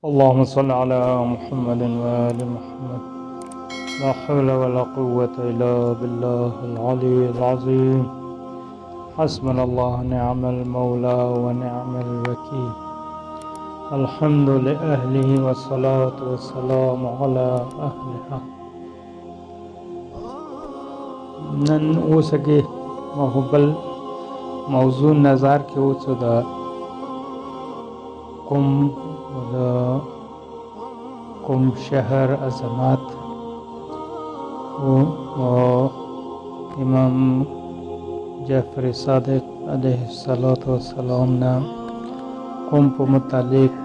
اللهم صل على محمد وآل محمد. لا حول ولا قوة إلا بالله العلي العظيم. حسبنا الله نعم المولى ونعم الوكيل. الحمد لأهله والصلاة والسلام على أهلها. نن اوسګه محبل موضوع نظر کې اوڅ دا قم شهر عظمت و امام جعفر صادق علیه السلام نے قم په متعلق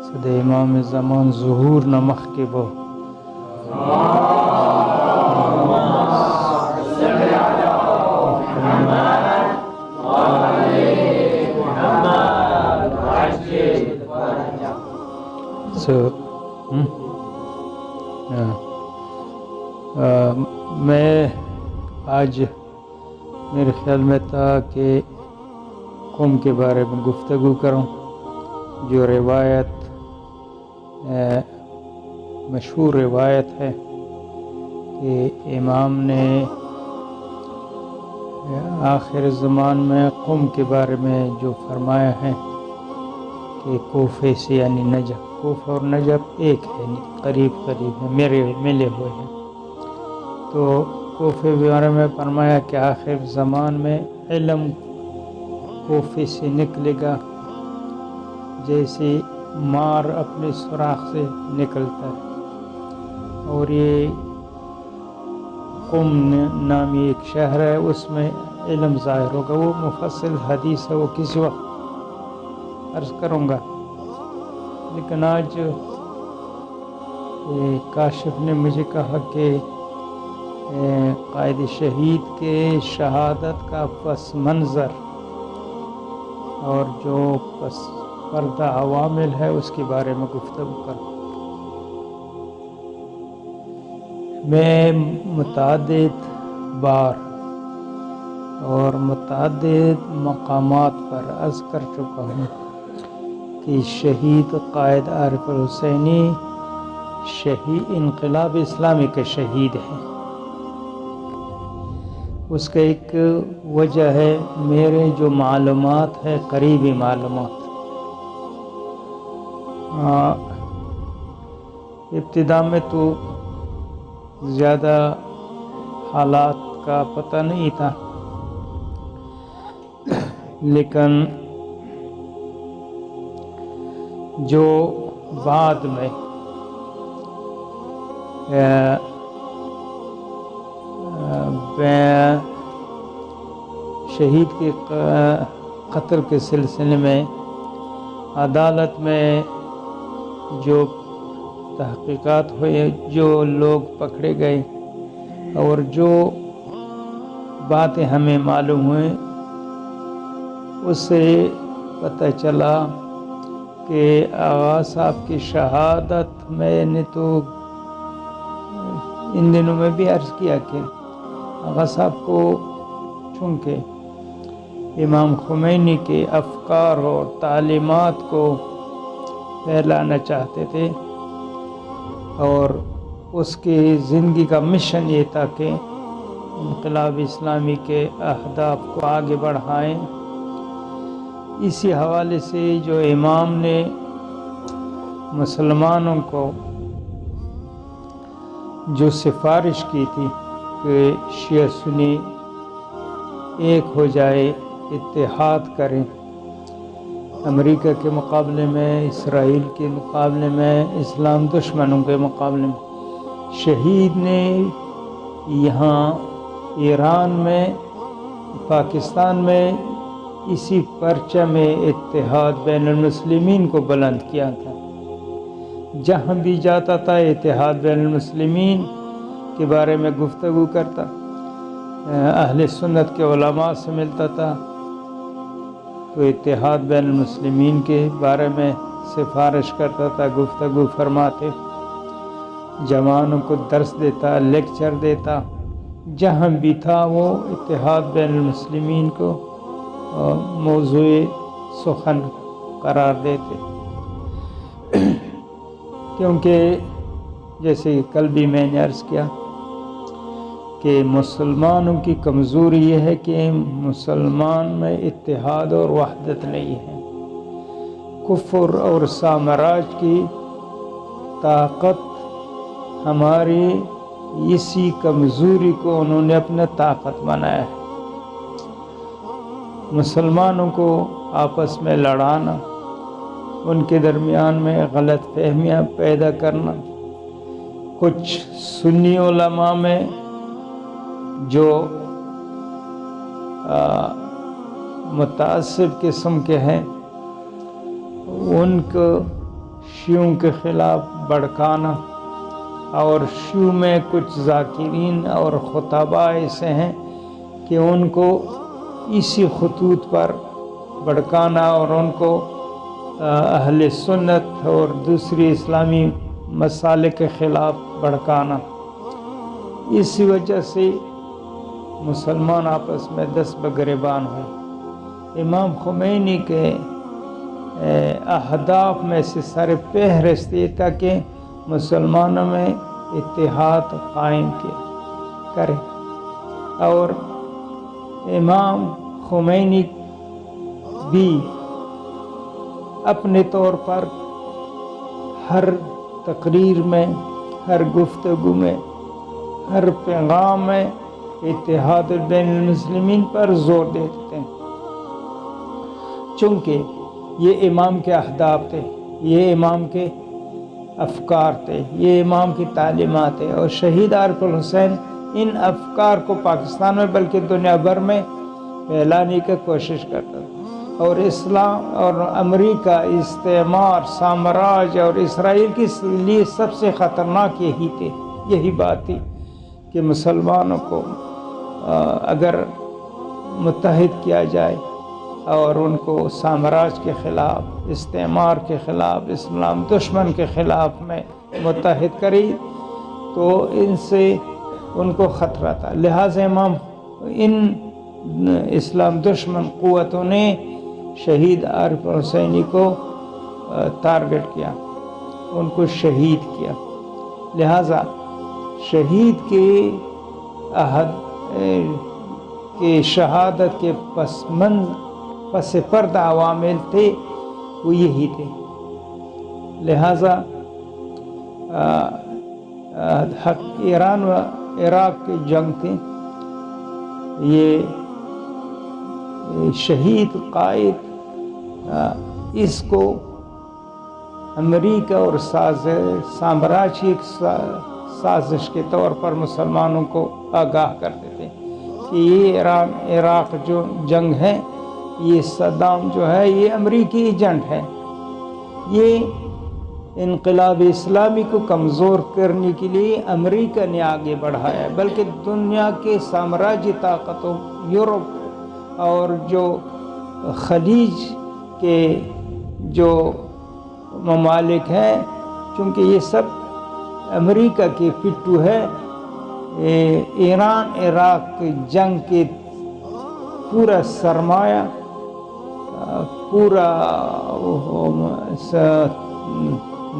صد امام زمان ظهور نمخ کې بو میں آج میرے خیال میں تھا کہ قوم کے بارے میں گفتگو کروں. جو روایت مشہور روایت ہے کہ امام نے آخر زمان میں قوم کے بارے میں جو فرمایا ہے کہ کوفے سے یعنی نجف، کوفہ اور نجف ایک ہے، قریب قریب ہے، ملے ہوئے ہیں. تو کوفے کے بارے میں فرمایا کہ آخر زمان میں علم کوفے سے نکلے گا جیسے مار اپنے سوراخ سے نکلتا ہے. اور یہ قم نامی ایک شہر ہے، اس میں علم ظاہر ہوگا. وہ مفصل حدیث ہے، وہ کسی وقت عرض کروں گا. لیکن آج کاشف نے مجھے کہا کہ قائد شہید کے شہادت کا پس منظر اور جو پس پردہ عوامل ہے اس کے بارے میں گفتگو کروں. میں متعدد بار اور متعدد مقامات پر عرض کر چکا ہوں کہ شہید قائد عارف الحسینی انقلاب اسلامی کے شہید ہیں. اس کا ایک وجہ ہے میرے جو معلومات ہے، قریبی معلومات. ابتدا میں تو زیادہ حالات کا پتہ نہیں تھا، لیکن جو بعد میں شہید کے قتل کے سلسلے میں عدالت میں جو تحقیقات ہوئے، جو لوگ پکڑے گئے اور جو باتیں ہمیں معلوم ہوئیں، اس سے پتہ چلا کہ آغا صاحب کی شہادت میں نے تو ان دنوں میں بھی عرض کیا کہ آغا صاحب کو چونکہ امام خمینی کے افکار اور تعلیمات کو پھیلانا چاہتے تھے اور اس کی زندگی کا مشن یہ تھا کہ انقلاب اسلامی کے اہداف کو آگے بڑھائیں. اسی حوالے سے جو امام نے مسلمانوں کو جو سفارش کی تھی کہ شیعہ سنی ایک ہو جائے، اتحاد کریں، امریکہ کے مقابلے میں، اسرائیل کے مقابلے میں، اسلام دشمنوں کے مقابلے میں، شہید نے یہاں ایران میں، پاکستان میں اسی پرچم اتحاد بین المسلمین کو بلند کیا تھا. جہاں بھی جاتا تھا اتحاد بین المسلمین کے بارے میں گفتگو کرتا، اہل سنت کے علماء سے ملتا تھا تو اتحاد بین المسلمین کے بارے میں سفارش کرتا تھا، گفتگو فرماتے، جوانوں کو درس دیتا، لیکچر دیتا. جہاں بھی تھا وہ اتحاد بین المسلمین کو موضوع سخن قرار دیتے. کیونکہ جیسے کل بھی میں نے عرض کیا کہ مسلمانوں کی کمزوری یہ ہے کہ مسلمان میں اتحاد اور وحدت نہیں ہے. کفر اور سامراج کی طاقت ہماری اسی کمزوری کو انہوں نے اپنا طاقت بنایا ہے. مسلمانوں کو آپس میں لڑانا، ان کے درمیان میں غلط فہمیاں پیدا کرنا، کچھ سنی علماء میں جو متعصب قسم کے ہیں ان کو شیعوں کے خلاف بھڑکانا، اور شیعوں میں کچھ ذاکرین اور خطباء ایسے ہیں کہ ان کو اسی خطوط پر بھڑکانا اور ان کو اہل سنت اور دوسری اسلامی مسالک کے خلاف بھڑکانا. اسی وجہ سے مسلمان آپس میں دست بگریبان ہوئے. امام خمینی کے اہداف میں سے سر فہرست یہ تھا کہ مسلمانوں میں اتحاد قائم کرے، اور امام خمینی بھی اپنے طور پر ہر تقریر میں، ہر گفتگو میں، ہر پیغام میں اتحاد بین المسلمین پر زور دیتے ہیں، چونکہ یہ امام کے اہداف تھے، یہ امام کے افکار تھے، یہ امام کی تعلیمات ہے. اور شہید عارف الحسین ان افکار کو پاکستان میں بلکہ دنیا بھر میں پھیلانے کی کوشش کرتا تھا. اور اسلام اور امریکہ، استعمار، سامراج اور اسرائیل کے لیے سب سے خطرناک یہی بات تھی کہ مسلمانوں کو اگر متحد کیا جائے اور ان کو سامراج کے خلاف، استعمار کے خلاف، اسلام دشمن کے خلاف میں متحد کری تو ان سے ان کو خطرہ تھا. لہٰذا ان اسلام دشمن قوتوں نے شہید عارف حسینی کو ٹارگٹ کیا، ان کو شہید کیا. لہٰذا شہید کے شہادت کے پس پردہ عوامل تھے وہ یہی تھے. لہٰذا ایران و عراق کی جنگ تھی، یہ شہید قائد اس کو امریکہ اور سامراج کی ایک سازش کے طور پر مسلمانوں کو آگاہ کرتے تھے کہ یہ ایران عراق جو جنگ ہے، یہ صدام جو ہے یہ امریکی ایجنٹ ہے، یہ انقلاب اسلامی کو کمزور کرنے کے لیے امریکہ نے آگے بڑھایا، بلکہ دنیا کے سامراجی طاقتوں، یورپ اور جو خلیج کے جو ممالک ہیں، چونکہ یہ سب امریکہ کی پٹو ہے، ایران عراق کی جنگ کے پورا سرمایہ، پورا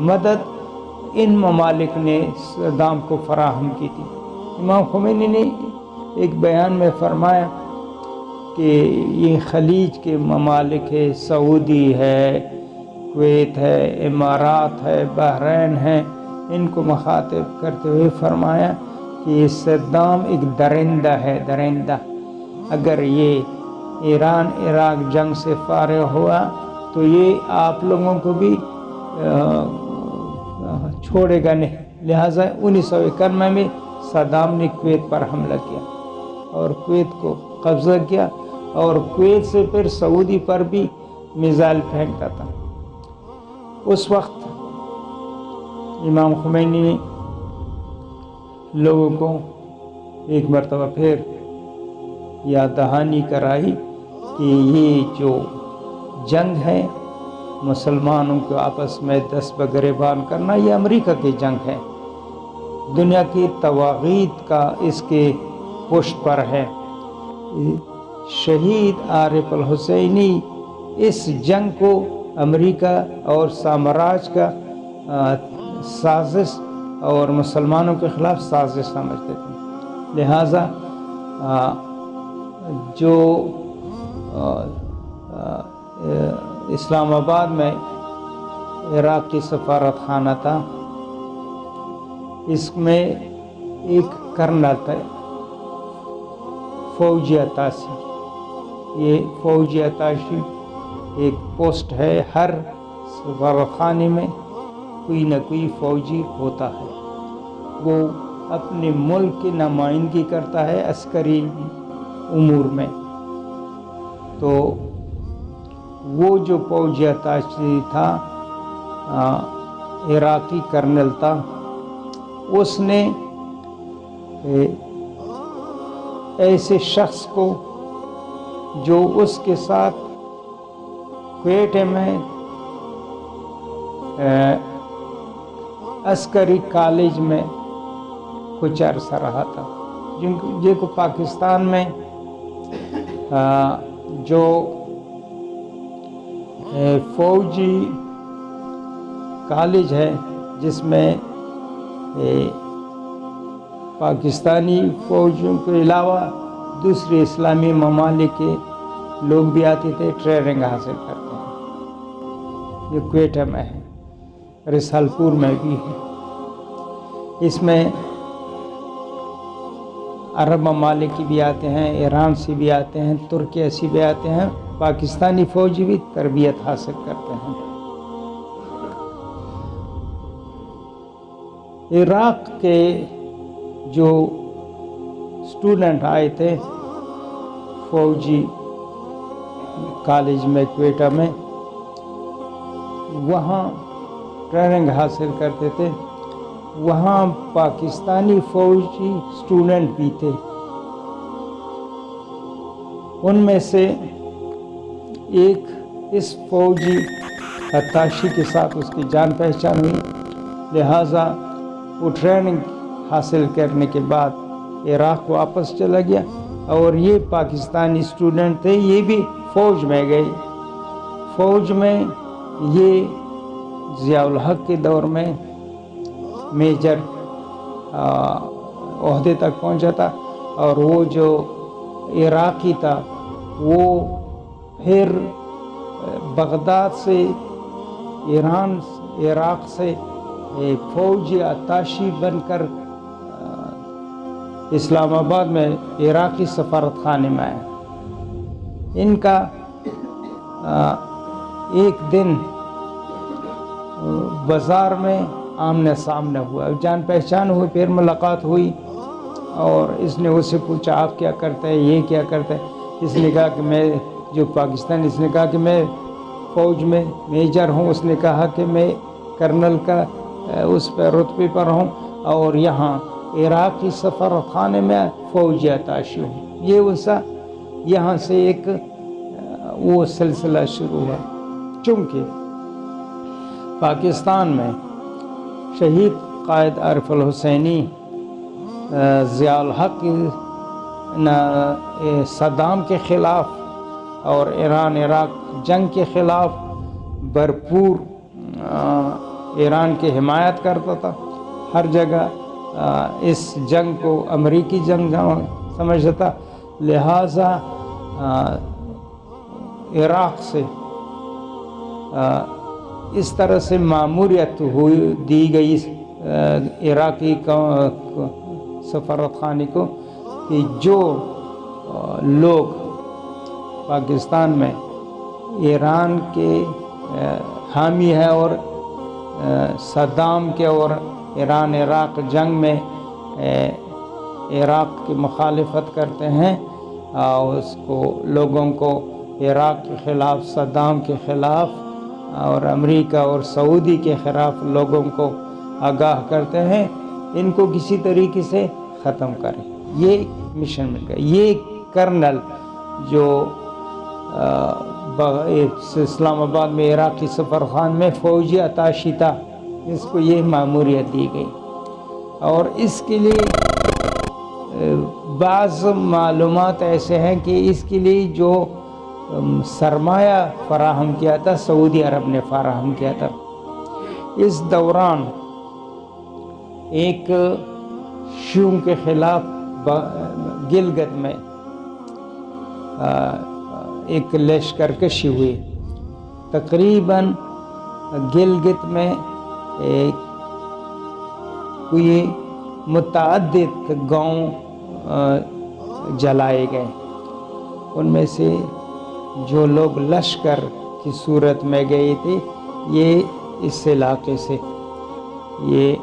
مدد ان ممالک نے صدام کو فراہم کی تھی. امام خمینی نے ایک بیان میں فرمایا کہ یہ خلیج کے ممالک ہے، سعودی ہے، کویت ہے، امارات ہے، بحرین ہے، ان کو مخاطب کرتے ہوئے فرمایا کہ یہ صدام ایک درندہ ہے، درندہ. اگر یہ ایران عراق جنگ سے فارغ ہوا تو یہ آپ لوگوں کو بھی چھوڑے گا نہیں. لہٰذا 1991 میں صدام نے کویت پر حملہ کیا اور کویت کو قبضہ کیا، اور کویت سے پھر سعودی پر بھی میزائل پھینکتا تھا. اس وقت امام خمینی نے لوگوں کو ایک مرتبہ پھر یاد دہانی کرائی کہ یہ جو جنگ ہے مسلمانوں کو آپس میں دست بگریبان کرنا، یہ امریکہ کی جنگ ہے، دنیا کی طواغیت کا اس کے پشت پر ہے. شہید عارف الحسینی اس جنگ کو امریکہ اور سامراج کا سازش اور مسلمانوں کے خلاف سازش سمجھتے تھے۔ لہٰذا جو اسلام آباد میں عراق کی سفارت خانہ تھا، اس میں ایک کرنل تھا، فوجی اتاشی۔ یہ فوجی اتاشی ایک پوسٹ ہے، ہر سفارت خانے میں کوئی نہ کوئی فوجی ہوتا ہے، وہ اپنے ملک کی نمائندگی کرتا ہے عسکری امور میں۔ تو وہ جو فوجی اتاشی تھا، عراقی کرنل تھا، اس نے ایسے شخص کو جو اس کے ساتھ کوئٹہ میں عسکری کالج میں کچھ عرصہ رہا تھا، جن کو پاکستان میں جو فوجی کالج ہے، جس میں پاکستانی فوجیوں کے علاوہ دوسرے اسلامی ممالک کے لوگ بھی آتے تھے، ٹریننگ حاصل کرتے ہیں۔ یہ کوئٹہ میں ہے، رسال پور میں بھی ہے۔ اس میں عرب ممالک کی بھی آتے ہیں، ایران سے بھی آتے ہیں، ترکیہ سے بھی آتے ہیں، پاکستانی فوجی بھی تربیت حاصل کرتے ہیں۔ عراق کے جو اسٹوڈنٹ آئے تھے فوجی کالج میں کوئٹہ میں، وہاں ٹریننگ حاصل کرتے تھے، وہاں پاکستانی فوجی اسٹوڈنٹ بھی تھے۔ ان میں سے ایک اس فوجی اتاشی کے ساتھ اس کی جان پہچان ہوئی، لہٰذا وہ ٹریننگ حاصل کرنے کے بعد عراق واپس چلا گیا، اور یہ پاکستانی اسٹوڈنٹ تھے، یہ بھی فوج میں گئے۔ فوج میں یہ ضیاء الحق کے دور میں میجر عہدے تک پہنچا تھا، اور وہ جو عراقی تھا وہ پھر بغداد سے عراق سے فوجی اتاشی بن کر اسلام آباد میں عراقی سفارت خانے میں آئے۔ ان کا ایک دن بازار میں آمنے سامنے ہوا، جان پہچان ہوئی، پھر ملاقات ہوئی، اور اس نے اس سے پوچھا آپ کیا کرتے ہیں، یہ کیا کرتے ہیں؟ اس نے کہا کہ میں جو پاکستانی، اس نے کہا کہ میں فوج میں میجر ہوں، اس نے کہا کہ میں کرنل کا اس پہ رتبے پر ہوں، اور یہاں عراقی سفارت خانے میں فوجی اتاشی ہوں۔ یہ وسا یہاں سے ایک وہ سلسلہ شروع ہوا، چونکہ پاکستان میں شہید قائد عارف الحسینی، ضیاء الحق صدام کے خلاف اور ایران عراق جنگ کے خلاف بھرپور ایران کی حمایت کرتا تھا، ہر جگہ اس جنگ کو امریکی جنگ سمجھتا تھا، لہٰذا عراق سے اس طرح سے ماموریت دی گئی عراقی سفارت خانے کو کہ جو لوگ پاکستان میں ایران کے حامی ہیں اور صدام کے اور ایران عراق جنگ میں عراق کی مخالفت کرتے ہیں، اس کو لوگوں کو عراق کے خلاف، صدام کے خلاف اور امریکہ اور سعودی کے خلاف لوگوں کو آگاہ کرتے ہیں، ان کو کسی طریقے سے ختم کریں۔ یہ مشن مل گیا۔ یہ کرنل جو اسلام آباد میں عراقی سفارتخانے میں فوجی اتاشی تھا، اس کو یہ ماموریت دی گئی، اور اس کے لیے بعض معلومات ایسے ہیں کہ اس کے لیے جو سرمایہ فراہم کیا تھا سعودی عرب نے فراہم کیا تھا۔ اس دوران ایک شیعوں کے خلاف گلگت میں ایک لشکر کشی ہوئی. تقریباً گلگت میں کوئی متعدد گاؤں جلائے گئے. ان میں سے جو لوگ لشکر کی صورت میں گئے تھے یہ اس علاقے سے، یہ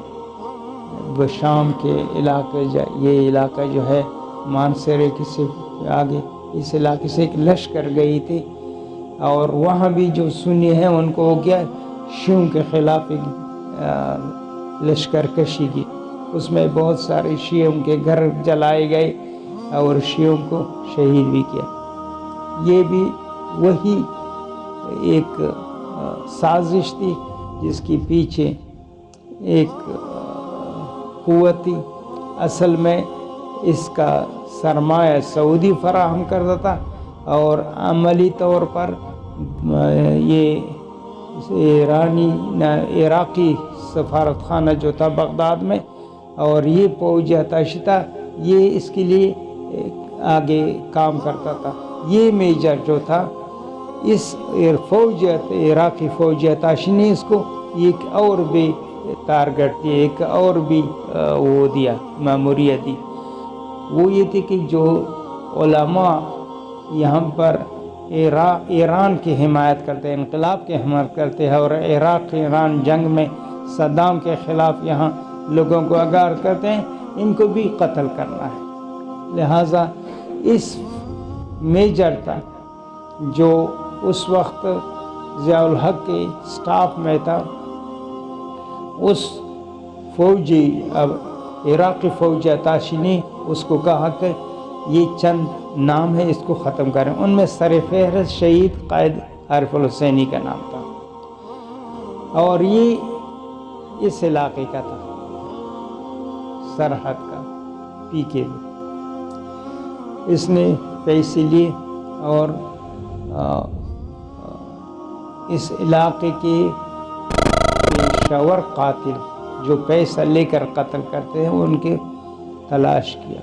بشام کے علاقے، یہ علاقہ جو ہے مانسرے کے سے آگے، اس علاقے سے ایک لشکر گئی تھی. اور وہاں بھی جو سنی ہیں ان کو ہو گیا شیعوں کے خلاف ایک لشکر کشی کی. اس میں بہت سارے شیعوں کے گھر جلائے گئے اور شیعوں کو شہید بھی کیا. یہ بھی وہی ایک سازش تھی جس کے پیچھے ایک قوت تھی. اصل میں اس کا سرمایہ سعودی فراہم کرتا تھا اور عملی طور پر یہ عراقی سفارت خانہ جو تھا بغداد میں، اور یہ فوج تاشتہ یہ اس کے لیے آگے کام کرتا تھا. یہ میجر جو تھا اس عراقی فوج تاشی نے اس کو ایک اور بھی ٹارگٹ دیا، ایک اور بھی وہ دیا، ماموریت دی. وہ یہ تھی کہ جو علماء یہاں پر ایران کی حمایت کرتے ہیں، انقلاب کی حمایت کرتے ہیں اور عراق ایران جنگ میں صدام کے خلاف یہاں لوگوں کو آگاہ کرتے ہیں، ان کو بھی قتل کرنا ہے. لہٰذا اس میجر تھا جو اس وقت ضیاء الحق کے سٹاف میں تھا، اس فوجی عراقی فوجی اتاشی نے اس کو کہا کہ یہ چند نام ہے، اس کو ختم کریں. ان میں سر فہرست شہید قائد عارف الحسینی کا نام تھا اور یہ اس علاقے کا تھا، سرحد کا، پی کے. اس نے پیسے لیے اور اس علاقے کے پیشہ ور قاتل جو پیسہ لے کر قتل کرتے ہیں ان کے تلاش کیا.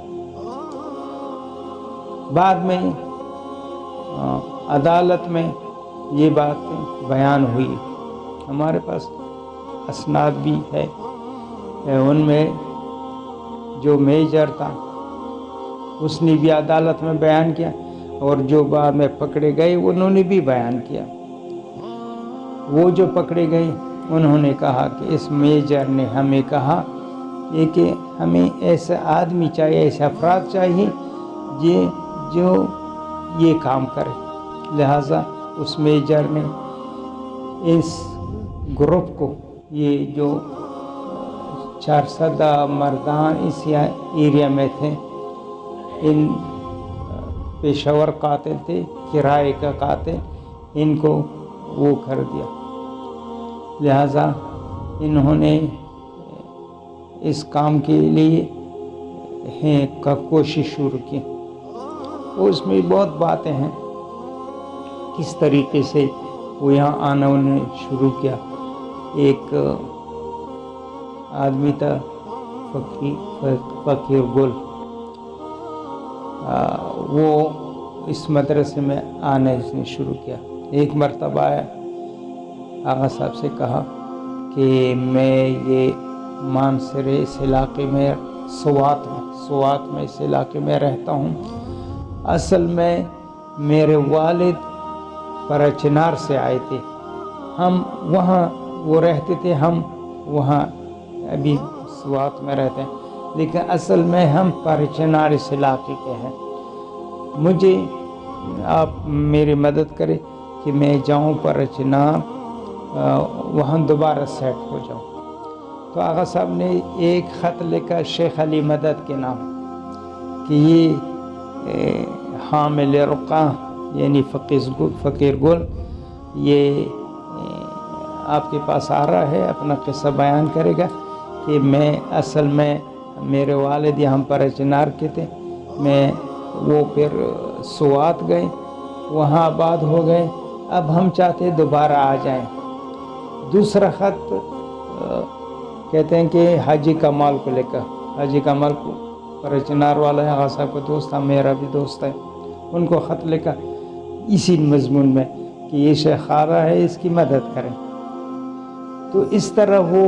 بعد میں عدالت میں یہ باتیں بیان ہوئی. ہمارے پاس اسناد بھی ہے. ان میں جو میجر تھا اس نے بھی عدالت میں بیان کیا اور جو بعد میں پکڑے گئے انہوں نے بھی بیان کیا. وہ جو پکڑے گئے انہوں نے کہا کہ اس میجر نے ہمیں کہا کہ ہمیں ایسا آدمی چاہیے، ایسے افراد چاہیے جو یہ کام کرے. لہٰذا اس میجر نے اس گروپ کو، یہ جو 400 مردان اس ایریا میں تھے، ان پیشہ ور قاتل تھے، کرائے کا قاتل، ان کو وہ کر دیا. لہٰذا انہوں نے اس کام کے لیے کوشش شروع کی. اس میں بہت باتیں ہیں کس طریقے سے وہ یہاں آنا انہوں نے شروع کیا. ایک آدمی تھا فقیر گل، وہ اس مدرسے میں آنا اس نے شروع کیا. ایک مرتبہ آیا، آغا صاحب سے کہا کہ میں یہ مانسرے اس علاقے میں سوات میں اس علاقے میں رہتا ہوں. اصل میں میرے والد پرچنار سے آئے تھے، ہم وہاں وہ رہتے تھے، ہم وہاں ابھی سوات میں رہتے ہیں، لیکن اصل میں ہم پرچنار اس علاقے کے ہیں. مجھے آپ میری مدد کریں کہ میں جاؤں پرچنار، وہاں دوبارہ سیٹ ہو جاؤں. تو آغا صاحب نے ایک خط لکھا شیخ علی مدد کے نام کہ یہ حامل رقاں یعنی فقیر گل یہ آپ کے پاس آ رہا ہے، اپنا قصہ بیان کرے گا کہ میں اصل میں میرے والد یہاں پرچنار کے تھے، وہ پھر سوات گئے، وہاں آباد ہو گئے، اب ہم چاہتے دوبارہ آ جائیں. دوسرا خط کہتے ہیں کہ حاجی کمال کو لے کر، حاجی کمال کو پر چنار والا ہے، آغا صاحب کا دوست تھا، میرا بھی دوست ہے، ان کو خط لکھا اسی مضمون میں کہ یہ شیخ خارا ہے، اس کی مدد کریں۔ تو اس طرح وہ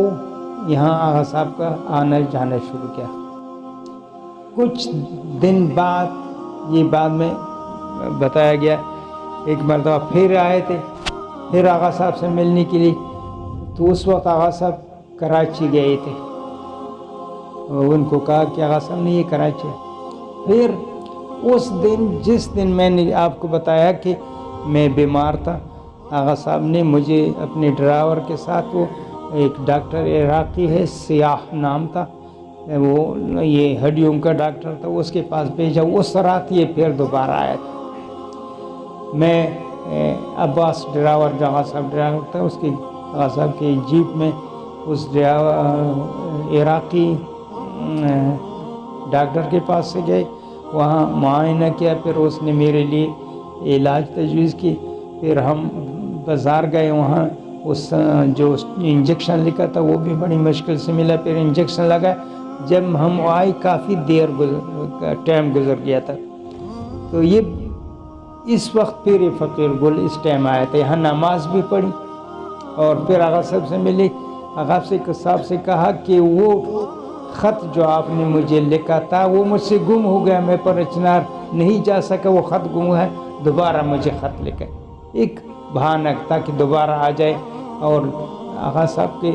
یہاں آغا صاحب کا آنا جانا شروع کیا۔ کچھ دن بعد یہ بعد میں بتایا گیا، ایک مرتبہ پھر آئے تھے، پھر آغا صاحب سے ملنے کے لیے، تو اس وقت آغا صاحب کراچی گئے تھے، ان کو کہا کہ آغا صاحب نے یہ کراچی ہے۔ پھر اس دن جس دن میں نے آپ کو بتایا کہ میں بیمار تھا، آغا صاحب نے مجھے اپنے ڈرائیور کے ساتھ، وہ ایک ڈاکٹر عراقی ہے، سیاح نام تھا، وہ یہ ہڈیوں کا ڈاکٹر تھا، اس کے پاس بھیجا۔ اس رات یہ پھر دوبارہ آیا تھا۔ میں عباس ڈرائیور، جو آغا صاحب ڈرائیور تھا، اس کی آغا صاحب کی جیپ میں اس عراقی ڈاکٹر کے پاس سے گئے، وہاں معائنہ کیا، پھر اس نے میرے لیے علاج تجویز کی۔ پھر ہم بازار گئے، وہاں اس جو انجیکشن لکھا تھا وہ بھی بڑی مشکل سے ملا، پھر انجیکشن لگا۔ جب ہم آئے کافی دیر ٹائم گزر گیا تھا، تو یہ اس وقت پھر فقیر گل اس ٹائم آیا تھا، یہاں نماز بھی پڑھی اور پھر آغا صاحب سے ملی۔ آغا صاحب سے کہا کہ وہ خط جو آپ نے مجھے لکھا تھا وہ مجھ سے گم ہو گیا، میں پر چنار نہیں جا سکا، وہ خط گم ہے، دوبارہ مجھے خط لکھا، ایک بہانہ تاکہ دوبارہ آ جائے اور آغا صاحب کے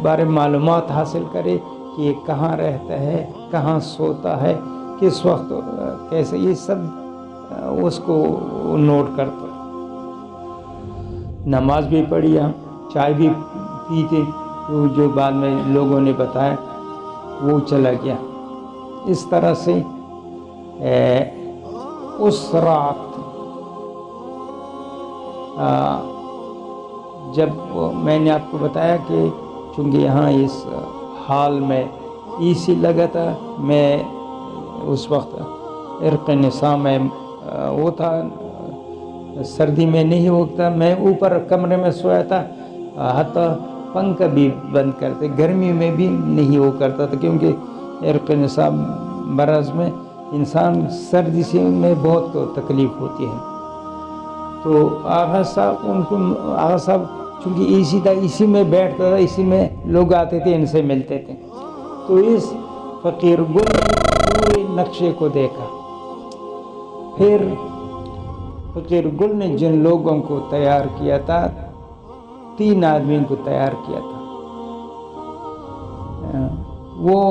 بارے معلومات حاصل کرے کہ یہ کہاں رہتا ہے، کہاں سوتا ہے، کس وقت کیسے، یہ سب اس کو نوٹ کرتا۔ نماز بھی پڑھی، ہم چائے بھی پیتے، جو بعد میں لوگوں نے بتایا وہ چلا گیا۔ اس طرح سے اس رات جب میں نے آپ کو بتایا کہ چونکہ یہاں اس حال میں اے سی لگا تھا، میں اس وقت عرق نساء میں وہ تھا، سردی میں نہیں ہوتا، میں اوپر کمرے میں سویا تھا، حتیٰ پنکھا بھی بند کرتے، گرمی میں بھی نہیں وہ کرتا تھا، کیونکہ عرق نساء مرض میں انسان سردی سے میں بہت تکلیف ہوتی ہے۔ تو آغا صاحب چونکہ اسی تھا، اسی میں بیٹھتا تھا، اسی میں لوگ آتے تھے، ان سے ملتے تھے۔ تو اس فقیر گل نے پورے نقشے کو دیکھا، پھر فقیر گل نے جن لوگوں کو تیار کیا تھا، 3 آدمی کو تیار کیا تھا، وہ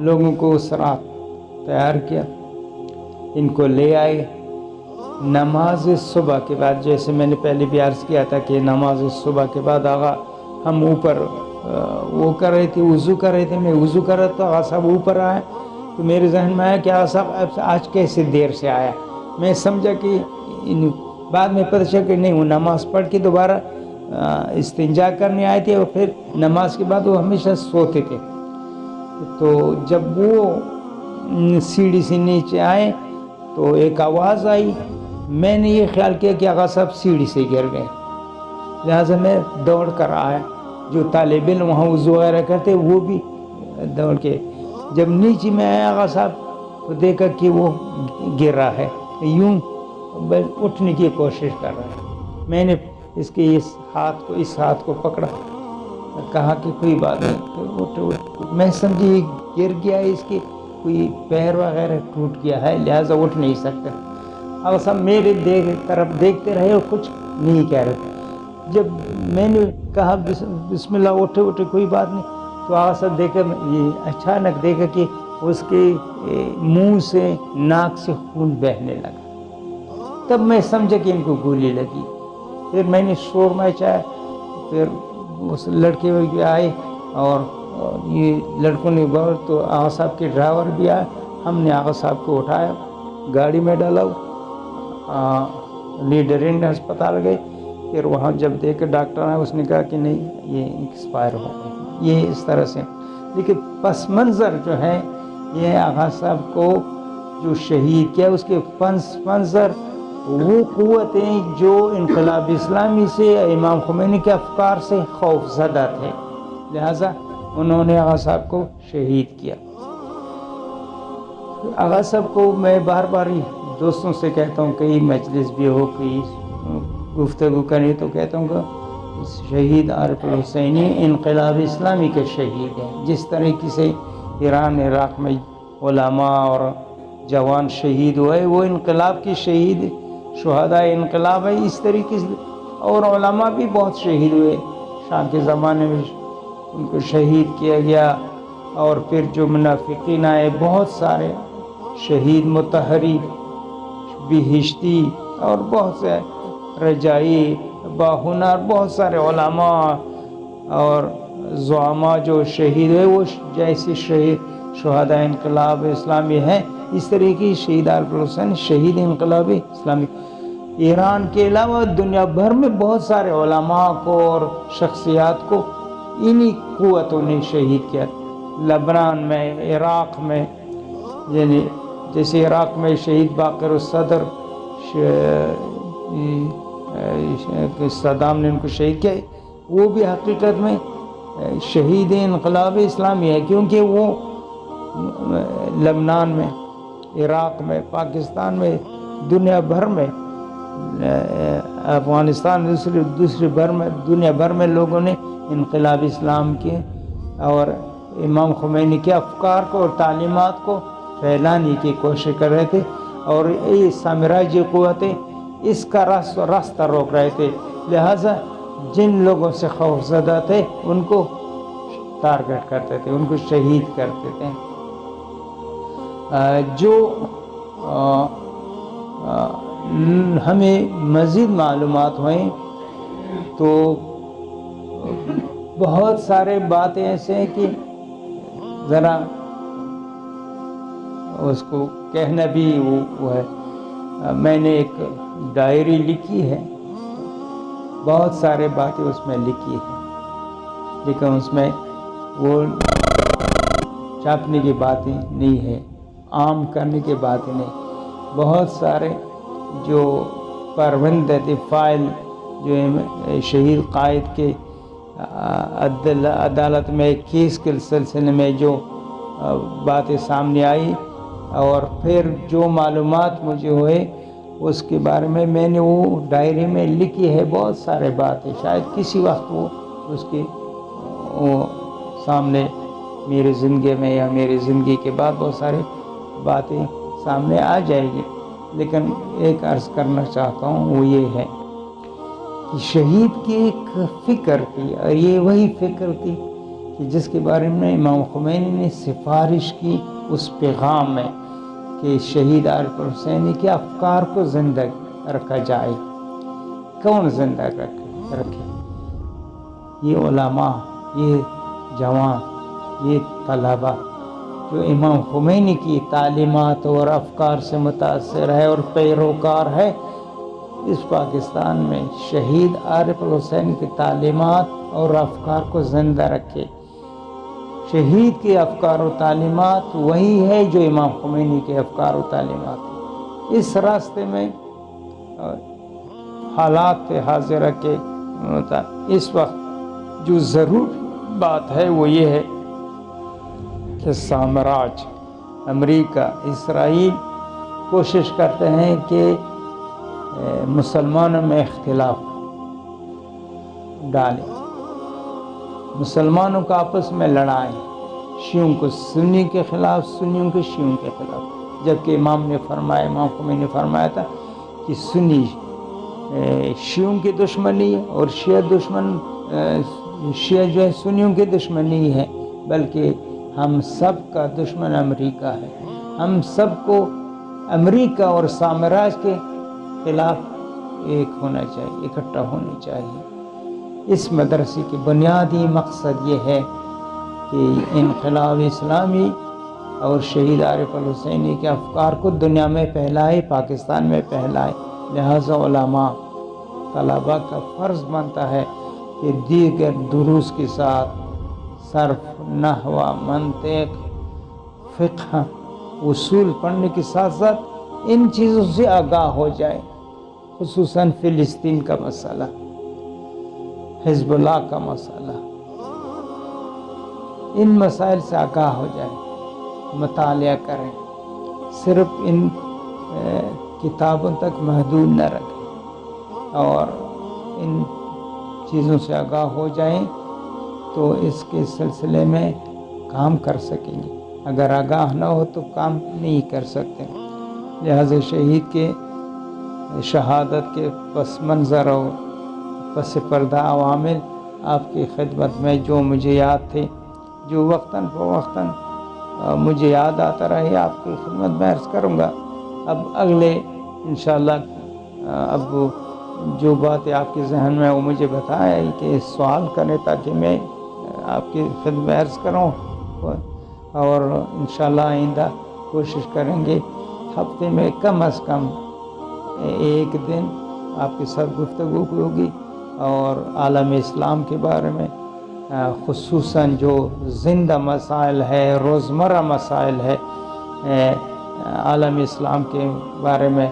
لوگوں کو اس رات تیار کیا، ان کو لے آئے۔ نماز صبح کے بعد، جیسے میں نے پہلے بھی عرض کیا تھا کہ نماز صبح کے بعد آغا ہم اوپر وہ کر رہے تھے، وضو کر رہے تھے، میں وضو کر رہا تھا، آغا صاحب اوپر آئے، تو میرے ذہن میں آیا کہ آغا صاحب آج کیسے دیر سے آیا۔ میں سمجھا کہ بعد میں پتہ چلا کہ نہیں، وہ نماز پڑھ کے دوبارہ استنجا کرنے آئے تھے، اور پھر نماز کے بعد وہ ہمیشہ سوتے تھے۔ تو جب وہ سیڑھی سے نیچے آئے تو ایک آواز آئی، میں نے یہ خیال کیا کہ آغا صاحب سیڑھی سے گر گئے، لہٰذا میں دوڑ کر آیا۔ جو طالب علم وہاں وضو وغیرہ کرتے وہ بھی دوڑ کے، جب نیچے میں آیا آغا صاحب تو دیکھا کہ وہ گرا ہے، یوں اٹھنے کی کوشش کر رہا ہے۔ میں نے اس ہاتھ کو پکڑا، کہا کہ کوئی بات نہیں، اٹھ۔ میں سمجھی گر گیا، اس کے کوئی پیر وغیرہ ٹوٹ گیا ہے، لہٰذا اٹھ نہیں سکتا۔ آغا صاحب میرے طرف دیکھتے رہے اور کچھ نہیں کہہ رہے۔ جب میں نے کہا بسم اللہ، اٹھے کوئی بات نہیں، تو آغا صاحب دیکھا، یہ اچانک دیکھا کہ اس کے منہ سے، ناک سے خون بہنے لگا، تب میں سمجھا کہ ان کو گولی لگی۔ پھر میں نے شور مچایا، پھر اس لڑکے آئے اور یہ لڑکوں نے تو آغا صاحب کے ڈرائیور بھی آئے، ہم نے آغا صاحب کو اٹھایا، گاڑی میں ڈالا، لیڈر انڈ ہسپتال گئے۔ پھر وہاں جب دیکھا ڈاکٹر آیا، اس نے کہا کہ نہیں، یہ ایکسپائر ہو گئے۔ یہ اس طرح سے، لیکن پس منظر جو ہے، یہ آغا صاحب کو جو شہید کیا، اس کے پس منظر وہ قوتیں جو انقلاب اسلامی سے، امام خمینی کے افکار سے خوف زدہ تھے، لہٰذا انہوں نے آغا صاحب کو شہید کیا۔ آغا صاحب کو میں بار بار دوستوں سے کہتا ہوں، کئی مجلس بھی ہو، کئی گفتگو کریں تو کہتا ہوں کہ شہید عارف الحسینی انقلاب اسلامی کے شہید ہیں۔ جس طریقے سے ایران عراق میں علماء اور جوان شہید ہوئے، وہ انقلاب کی شہید شہداء انقلاب ہے۔ اس طریقے سے اور علماء بھی بہت شہید ہوئے، شاہ کے زمانے میں ان کو شہید کیا گیا، اور پھر جو منافقین آئے بہت سارے شہید، مطہری، بہشتی اور بہت سے رجائی، باہنر، بہت سارے علماء اور زعماء جو شہید ہوئے، وہ جیسے شہداء انقلاب اسلامی ہیں، اس طریقے شہید عارف الحسین شہید انقلاب اسلامی۔ ایران کے علاوہ دنیا بھر میں بہت سارے علماء کو اور شخصیات کو انہی قوتوں نے شہید کیا۔ لبنان میں، عراق میں، یعنی جیسے عراق میں شہید باقر الصدر، صدام نے ان کو شہید کیا، وہ بھی حقیقت میں شہید انقلاب اسلامی ہے، کیونکہ وہ لبنان میں، عراق میں، پاکستان میں، دنیا بھر میں، افغانستان، دنیا بھر میں لوگوں نے انقلاب اسلام کے اور امام خمینی کے افکار کو اور تعلیمات کو پھیلانے کی کوشش کر رہے تھے، اور یہ سامراجی قوتیں اس کا راستہ روک رہے تھے۔ لہٰذا جن لوگوں سے خوف زدہ تھے ان کو ٹارگٹ کرتے تھے، ان کو شہید کرتے تھے۔ جو ہمیں مزید معلومات ہوئیں تو بہت سارے باتیں ایسے ہیں کہ ذرا اس کو کہنا بھی وہ ہے۔ میں نے ایک ڈائری لکھی ہے، بہت سارے باتیں اس میں لکھی ہیں، لیکن اس میں وہ چھاپنے کی باتیں نہیں ہے، عام کرنے کی باتیں نہیں۔ بہت سارے جو پرونده تھے، فائل جو شہید قائد کے عدالت میں کیس کے سلسلے میں جو باتیں سامنے آئی، اور پھر جو معلومات مجھے ہوئے اس کے بارے میں نے وہ ڈائری میں لکھی ہے۔ بہت سارے باتیں شاید کسی وقت وہ اس کے سامنے میری زندگی میں یا میری زندگی کے بعد بہت ساری باتیں سامنے آ جائے گی، لیکن ایک عرض کرنا چاہتا ہوں وہ یہ ہے کہ شہید کی ایک فکر تھی، اور یہ وہی فکر تھی کہ جس کے بارے میں امام خمینی نے سفارش کی اس پیغام میں کہ شہید عارف الحسینی کے افکار کو زندہ رکھا جائے۔ کون زندہ رکھے؟ یہ علماء، یہ جوان، یہ طلبہ جو امام خمینی کی تعلیمات اور افکار سے متاثر ہے اور پیروکار ہے، اس پاکستان میں شہید عارف الحسین کی تعلیمات اور افکار کو زندہ رکھے۔ شہید کے افکار و تعلیمات وہی ہے جو امام خمینی کے افکار و تعلیمات ہیں۔ اس راستے میں حالات حاضرہ کے اس وقت جو ضرور بات ہے وہ یہ ہے کہ سامراج امریکہ، اسرائیل کوشش کرتے ہیں کہ مسلمانوں میں اختلاف ڈالیں، مسلمانوں کو آپس میں لڑائیں، شیعوں کو سنی کے خلاف، سنیوں کو شیعوں کے خلاف، جبکہ امام خمینی نے فرمایا تھا کہ سنی شیعوں کی دشمن نہیں ہے، اور شیعہ جو ہے سنیوں کی دشمن نہیں ہے، بلکہ ہم سب کا دشمن امریکہ ہے۔ ہم سب کو امریکہ اور سامراج کے خلاف ایک ہونا چاہیے، اکٹھا ہونا چاہیے۔ اس مدرسے کی بنیادی مقصد یہ ہے کہ انقلاب اسلامی اور شہید عارف الحسینی کے افکار کو دنیا میں پھیلائے، پاکستان میں پھیلائے۔ لہذا علماء، طلباء کا فرض بنتا ہے کہ دیگر دروس کے ساتھ صرف، نحو، منطق، فقہ، اصول پڑھنے کے ساتھ ساتھ ان چیزوں سے آگاہ ہو جائے، خصوصاً فلسطین کا مسئلہ، حزب اللہ کا مسئلہ، ان مسائل سے آگاہ ہو جائیں، مطالعہ کریں، صرف ان کتابوں تک محدود نہ رکھیں اور ان چیزوں سے آگاہ ہو جائیں تو اس کے سلسلے میں کام کر سکیں گے۔ اگر آگاہ نہ ہو تو کام نہیں کر سکتے۔ لہذا شہید کے شہادت کے پس منظر اور پس پردہ عوامل آپ کی خدمت میں جو مجھے یاد تھے، جو وقتاً فوقتاً مجھے یاد آتا رہے، آپ کی خدمت میں عرض کروں گا۔ اب اگلے انشاءاللہ اب جو باتیں آپ کے ذہن میں وہ مجھے بتائیں کہ سوال کریں تاکہ میں آپ کی خدمت میں عرض کروں، اور انشاءاللہ آئندہ کوشش کریں گے ہفتے میں کم از کم ایک دن آپ کے ساتھ گفتگو ہوگی اور عالم اسلام کے بارے میں، خصوصاً جو زندہ مسائل ہے، روزمرہ مسائل ہے عالم اسلام کے بارے میں،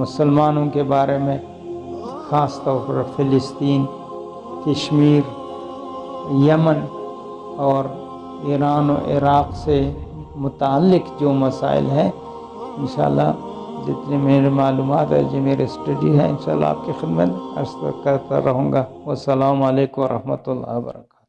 مسلمانوں کے بارے میں، خاص طور پر فلسطین، کشمیر، یمن اور ایران و عراق سے متعلق جو مسائل ہیں، انشاءاللہ جتنے میرے معلومات ہے، جو میرے اسٹڈی ہے، انشاءاللہ آپ کی خدمت عرض کرتا رہوں گا۔ والسلام علیکم ورحمۃ اللہ وبرکاتہ۔